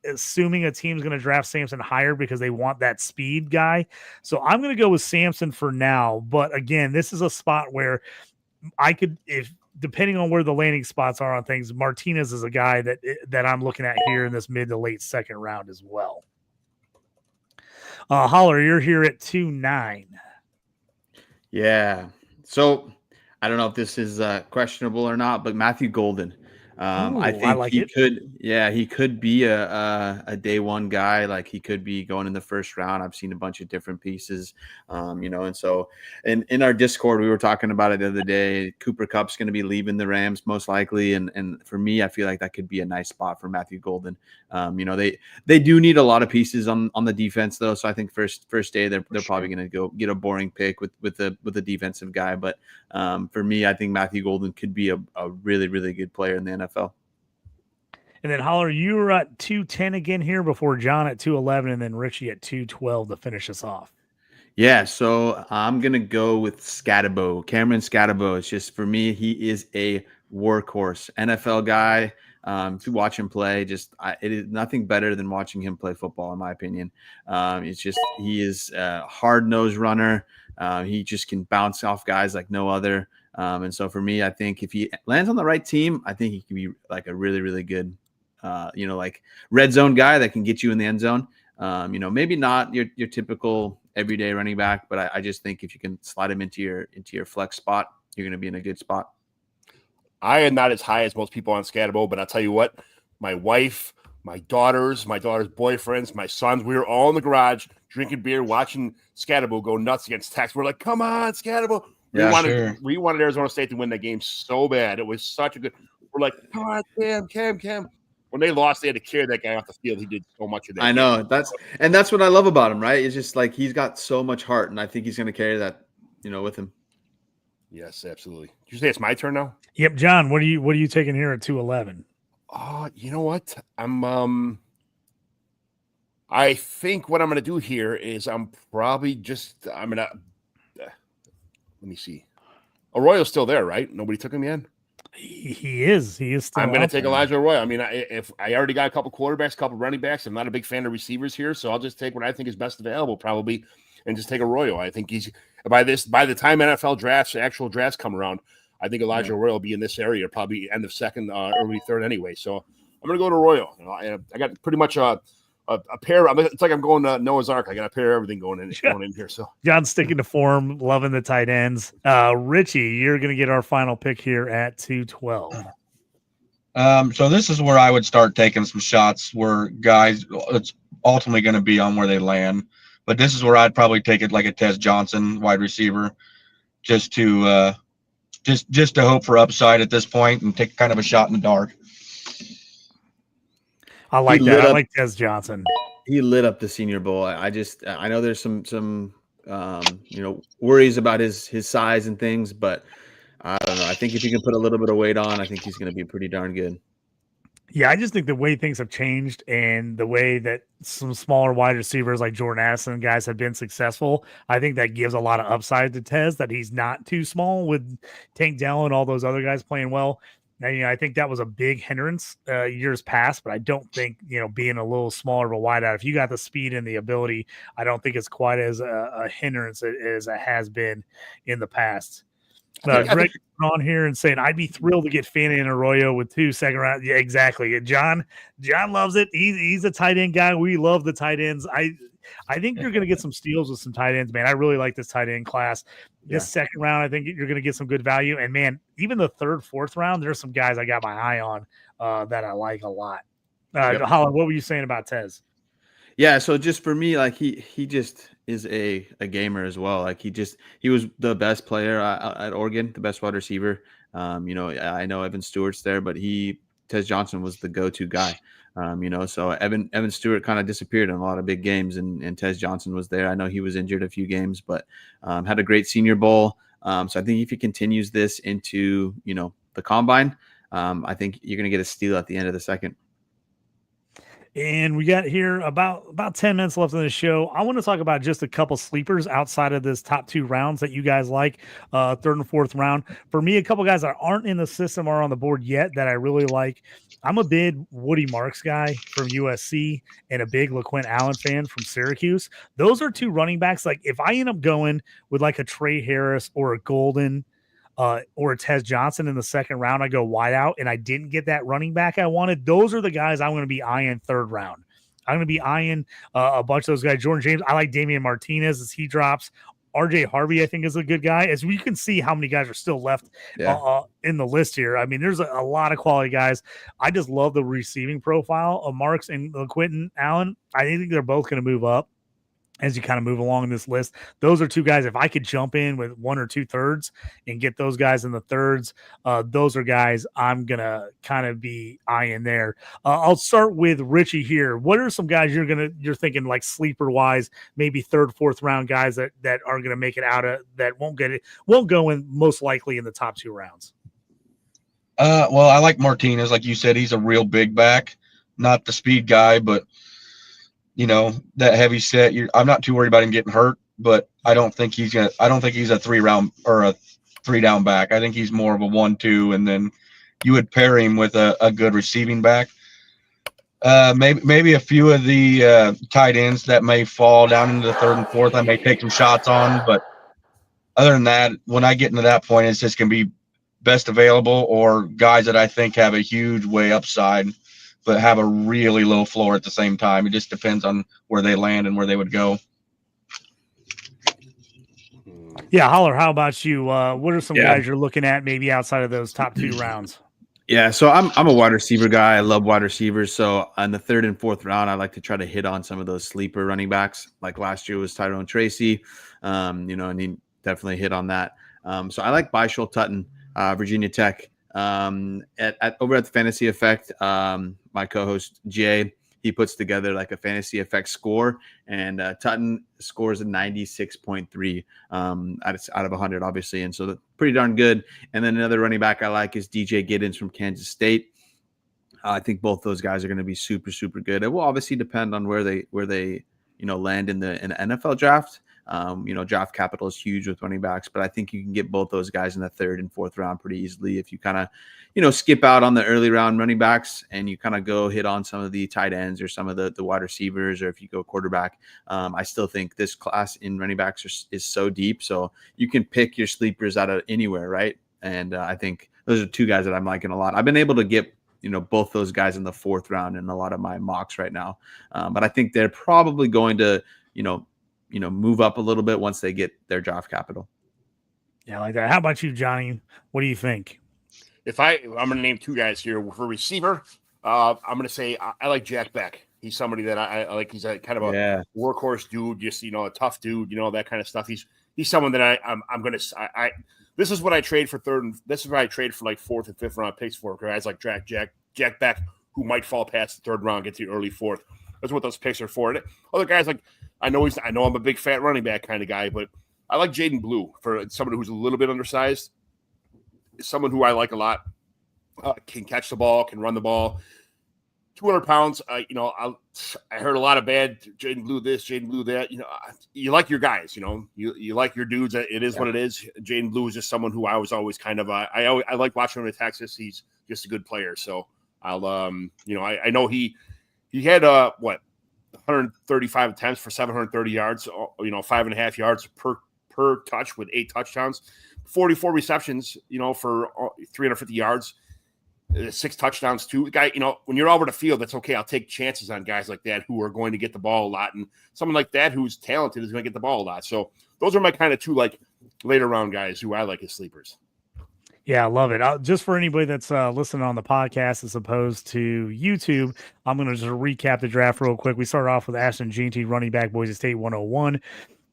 assuming a team's going to draft Sampson higher because they want that speed guy. So I'm going to go with Sampson for now. But again, this is a spot where I could, if depending on where the landing spots are on things, Martinez is a guy that I'm looking at here in this mid to late second round as well. Holler, you're here at 2-9. Yeah. So I don't know if this is questionable or not, but Matthew Golden. I think he could be a day one guy. Like he could be going in the first round. I've seen a bunch of different pieces, and so in our Discord, we were talking about it the other day. Cooper Kupp's going to be leaving the Rams most likely. And for me, I feel like that could be a nice spot for Matthew Golden. They do need a lot of pieces on the defense though. So I think first day, they're probably going to go get a boring pick with a defensive guy. But for me, I think Matthew Golden could be a really, really good player in the NFL. And then Holler, you were at 210 again here before John at 211, and then Richie at 212 to finish us off. Yeah, so I'm gonna go with Scatterbo, Cameron Scatterbo. It's just for me, he is a workhorse, NFL guy. To watch him play, it is nothing better than watching him play football, in my opinion. It's just he is a hard-nosed runner. He just can bounce off guys like no other. And so for me, I think if he lands on the right team, I think he can be like a really, really good, like red zone guy that can get you in the end zone. Maybe not your typical everyday running back, but I just think if you can slide him into your flex spot, you're going to be in a good spot. I am not as high as most people on Scatterbo, but I'll tell you what, my wife, my daughter's boyfriends, my sons, we were all in the garage drinking beer, watching Scatterbo go nuts against Tex. We're like, come on, Scatterbo. We wanted Arizona State to win that game so bad. It was such a good. We're like, come on, Cam. When they lost, they had to carry that guy off the field. He did so much of that. I know that's what I love about him, right? It's just like he's got so much heart, and I think he's going to carry that, with him. Yes, absolutely. Did you say it's my turn now? Yep, John. What are you taking here at 211? You know what? I think what I'm going to do here is let me see. Arroyo's still there, right? Nobody took him yet? He is still. I'm going to take Elijah Arroyo. I mean, if I already got a couple quarterbacks, a couple running backs, I'm not a big fan of receivers here, so I'll just take what I think is best available probably and just take Arroyo. I think he's by the time actual drafts come around, I think Elijah Arroyo will be in this area probably end of second, early third anyway. So I'm going to go to Arroyo. I got pretty much a pair. It's like I'm going to Noah's Ark. I got a pair of everything going in here. So John's sticking to form, loving the tight ends. Richie, you're going to get our final pick here at 212. So this is where I would start taking some shots where guys, it's ultimately going to be on where they land. But this is where I'd probably take it like a Tez Johnson, wide receiver, just to hope for upside at this point and take kind of a shot in the dark. I like that. I like Tez Johnson. He lit up the Senior Bowl. I know there's some worries about his size and things, but I don't know. I think if you can put a little bit of weight on, I think he's going to be pretty darn good. Yeah, I just think the way things have changed and the way that some smaller wide receivers like Jordan Addison guys have been successful, I think that gives a lot of upside to Tez, that he's not too small with Tank Dell and all those other guys playing well. Now, I think that was a big hindrance years past, but I don't think, being a little smaller of a wideout, if you got the speed and the ability, I don't think it's quite as a hindrance as it has been in the past. Greg on here and saying, I'd be thrilled to get Fanny and Arroyo with 2 second round. Yeah, exactly. John loves it. He's a tight end guy. We love the tight ends. I think you're going to get some steals with some tight ends, man. I really like this tight end class. This second round, I think you're going to get some good value. And, man, even the 3rd, 4th round, there's some guys I got my eye on that I like a lot. Holland, what were you saying about Tez? Yeah, so just for me, like he just is a gamer as well. Like he was the best player at Oregon, the best wide receiver. I know Evan Stewart's there, but Tez Johnson was the go-to guy. So Evan Stewart kind of disappeared in a lot of big games, and Tez Johnson was there. I know he was injured a few games, but had a great Senior Bowl. So I think if he continues this into the combine, I think you're going to get a steal at the end of the second. And we got here about 10 minutes left in the show. I want to talk about just a couple sleepers outside of this top 2 rounds that you guys like, 3rd and 4th round. For me, a couple guys that aren't in the system or on the board yet that I really like. I'm a big Woody Marks guy from USC and a big LaQuint Allen fan from Syracuse. Those are 2 running backs. Like if I end up going with like a Trey Harris or a Golden or a Tez Johnson in the 2nd round, I go wide out and I didn't get that running back I wanted. Those are the guys I'm going to be eyeing 3rd round. I'm going to be eyeing a bunch of those guys. Jordan James, I like Damian Martinez as he drops. RJ Harvey, I think, is a good guy. As we can see how many guys are still left in the list here. I mean, there's a lot of quality guys. I just love the receiving profile of Marks and Quentin Allen. I think they're both going to move up as you kind of move along this list. Those are 2 guys. If I could jump in with 1 or 2 thirds and get those guys in the thirds, those are guys I'm going to kind of be eyeing there. I'll start with Richie here. What are some guys you're thinking like sleeper wise, maybe 3rd, 4th round guys that are going to make it out of that won't go in most likely in the top 2 rounds? Well, I like Martinez. Like you said, he's a real big back, not the speed guy, but that heavy set. I'm not too worried about him getting hurt, but I don't think he's a 3-round or a 3-down back. I think he's more of a 1-2, and then you would pair him with a good receiving back. Maybe a few of the tight ends that may fall down into the 3rd and 4th, I may take some shots on, but other than that, when I get into that point, it's just going to be best available or guys that I think have a huge way upside but have a really low floor at the same time. It just depends on where they land and where they would go. Yeah, Holler, how about you? What are some guys you're looking at maybe outside of those top 2 rounds? Yeah, so I'm a wide receiver guy. I love wide receivers. So on the 3rd and 4th round, I like to try to hit on some of those sleeper running backs. Like last year was Tyrone Tracy, and he definitely hit on that. So I like Byshul Tutton, Virginia Tech. Over at the Fantasy Effect, my co-host Jay, he puts together like a Fantasy Effect score, and Tutton scores a 96.3 out of 100, obviously, and so that's pretty darn good. And then another running back I like is DJ Giddens from Kansas State. I think both those guys are going to be super, super good. It will obviously depend on where they land in the NFL draft. Draft capital is huge with running backs, but I think you can get both those guys in the 3rd and 4th round pretty easily if you kind of, skip out on the early round running backs and you kind of go hit on some of the tight ends or some of the wide receivers, or if you go quarterback. I still think this class in running backs is so deep, so you can pick your sleepers out of anywhere, right? And I think those are 2 guys that I'm liking a lot. I've been able to get both those guys in the 4th round in a lot of my mocks right now, but I think they're probably going to move up a little bit once they get their draft capital. Yeah, I like that. How about you, Johnny? What do you think? I'm going to name 2 guys here for receiver. I'm going to say I like Jack Beck. He's somebody that I like. He's a kind of a workhorse dude, just a tough dude, that kind of stuff. He's someone that I'm going to. This is what I trade for 3rd, and this is what I trade for like 4th and 5th round picks for guys like Jack Beck, who might fall past the 3rd round, get to the early 4th. That's what those picks are for. And other guys like I know I'm a big fat running back kind of guy, but I like Jaden Blue for someone who's a little bit undersized. Someone who I like a lot. Can catch the ball, can run the ball. 200 pounds. I heard a lot of bad Jaden Blue this, Jaden Blue that. You like your guys. You like your dudes. It is what it is. Jaden Blue is just someone who I was always kind of. I like watching him at Texas. He's just a good player. So I'll I know he had 135 attempts for 730 yards, 5.5 yards per touch with 8 touchdowns, 44 receptions, for 350 yards, 6 touchdowns too. Guy, when you're over the field, that's okay. I'll take chances on guys like that who are going to get the ball a lot, and someone like that who's talented is going to get the ball a lot. So those are my kind of 2 like later round guys who I like as sleepers. Yeah, I love it. Just for anybody that's listening on the podcast as opposed to YouTube, I'm going to just recap the draft real quick. We started off with Ashton Jeanty, running back, Boise State, 101.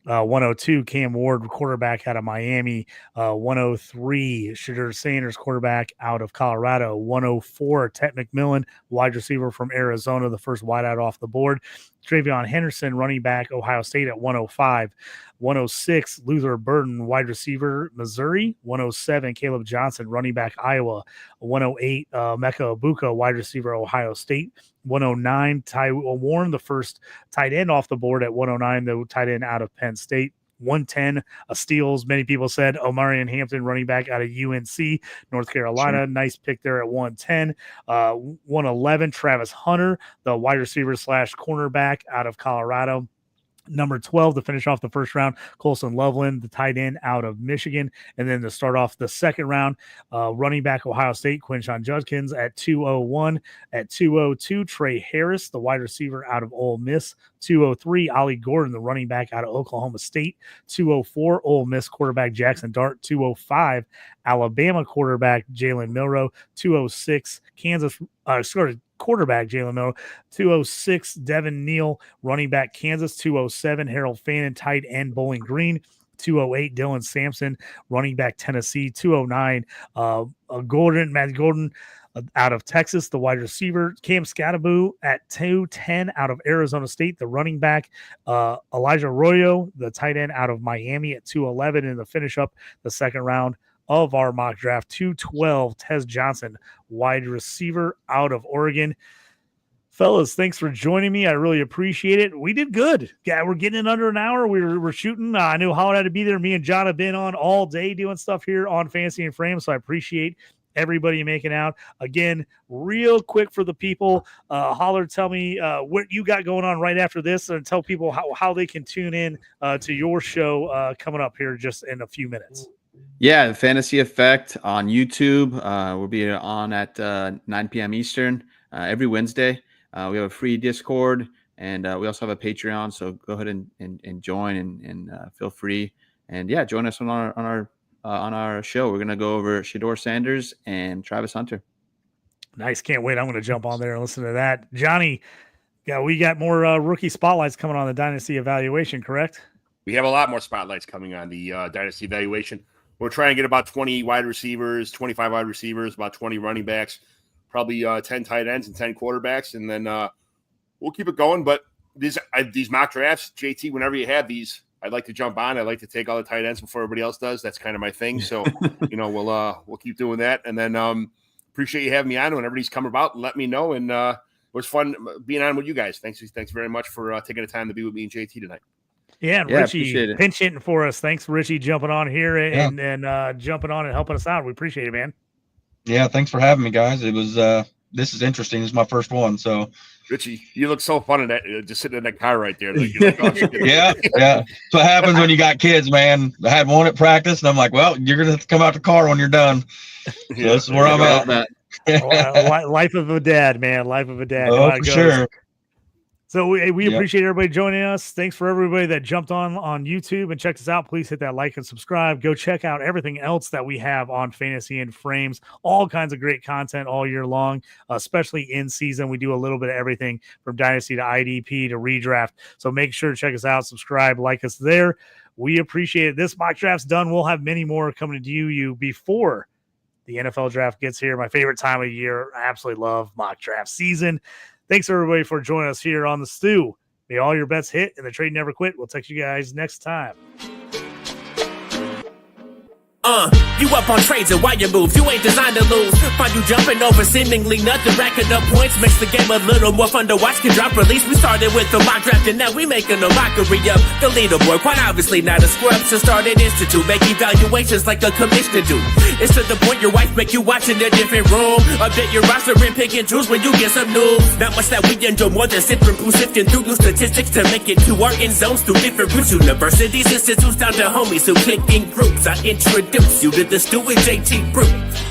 102, Cam Ward, quarterback out of Miami. 103, Shadur Sanders, quarterback out of Colorado. 104, Ted McMillan, wide receiver from Arizona, the first wideout off the board. Travion Henderson, running back, Ohio State at 105. 106, Luther Burden, wide receiver, Missouri. 107, Caleb Johnson, running back, Iowa. 108, Mecca Abuka, wide receiver, Ohio State. 109, Ty Warren, the first tight end off the board at 109, the tight end out of Penn State. 110, a steals. Many people said Omarion Hampton, running back out of UNC, North Carolina. Sure. Nice pick there at 110. 111, Travis Hunter, the wide receiver / cornerback out of Colorado. Number 12 to finish off the first round, Colson Loveland, the tight end out of Michigan. And then to start off the second round, running back Ohio State, Quinshon Judkins at 201. At 202, Trey Harris, the wide receiver out of Ole Miss. 203, Ollie Gordon, the running back out of Oklahoma State. 204, Ole Miss quarterback Jackson Dart. 205, Alabama quarterback Jalen Milroe. 206, quarterback Jalen Milroe. 206, Devin Neal, running back Kansas. 207, Harold Fannin, tight end Bowling Green. 208, Dylan Sampson, running back Tennessee. 209, Matt Gordon out of Texas, the wide receiver. Cam Scattaboo at 210 out of Arizona State, the running back. Elijah Arroyo, the tight end out of Miami at 211. And to finish up the second round of our mock draft, 212, Tez Johnson, wide receiver out of Oregon. Fellas, thanks for joining me. I really appreciate it. We did good. Yeah, we're getting in under an hour. We're shooting. I knew Howard had to be there. Me and John have been on all day doing stuff here on Fantasy and Frame, so I appreciate everybody making out. Again, real quick for the people, Holler, tell me what you got going on right after this, and tell people how they can tune in to your show coming up here just in a few minutes. Yeah, Fantasy Effect on YouTube. We'll be on at 9 p.m. Eastern every Wednesday. We have a free Discord, and we also have a Patreon. So go ahead and join and feel free. And yeah, join us on our show. We're gonna go over Shedeur Sanders and Travis Hunter. Nice, can't wait. I'm gonna jump on there and listen to that. Johnny, we got more rookie spotlights coming on the Dynasty Evaluation, correct? We have a lot more spotlights coming on the Dynasty Evaluation. We're trying to get about 20 wide receivers, 25 wide receivers, about 20 running backs, probably 10 tight ends and 10 quarterbacks, and then we'll keep it going. But these mock drafts, JT, whenever you have these, I'd like to jump on. I'd like to take all the tight ends before everybody else does. That's kind of my thing. So, we'll keep doing that. And then appreciate you having me on. Whenever these come about, let me know. And it was fun being on with you guys. Thanks very much for taking the time to be with me and JT tonight. Yeah, and Richie pinch hitting for us. Thanks, Richie, jumping on here and jumping on and helping us out. We appreciate it, man. Yeah, thanks for having me, guys. It was this is interesting. This is my first one, so. Richie, you look so fun in that, just sitting in that car right there. Like, oh, yeah. That's what happens when you got kids, man. I had one at practice, and I'm like, well, you're gonna have to come out the car when you're done. So this is where I'm at. Life of a dad, man. Life of a dad. Oh, for sure. So we appreciate everybody joining us. Thanks for everybody that jumped on YouTube and checked us out. Please hit that like and subscribe. Go check out everything else that we have on Fantasy and Frames. All kinds of great content all year long, especially in season. We do a little bit of everything from Dynasty to IDP to Redraft. So make sure to check us out, subscribe, like us there. We appreciate it. This mock draft's done. We'll have many more coming to you before the NFL draft gets here. My favorite time of year. I absolutely love mock draft season. Thanks, everybody, for joining us here on The Stew. May all your bets hit and the trade never quit. We'll text you guys next time. You up on trades and why you move? You ain't designed to lose. Find you jumping over seemingly nothing, racking up points, makes the game a little more fun to watch. Can drop release. We started with the mock draft and now we making a mockery of the leaderboard. Quite obviously not a scrub, so start an institute, make evaluations like a commissioner do. It's to the point your wife make you watch in a different room. Update your roster and pick and choose when you get some news. Not much that we enjoy more than sifting through sifting through new statistics to make it to our end zones through different routes. Universities, institutes, down to homies who click in groups. I introduce you to the Stu and JT Brew.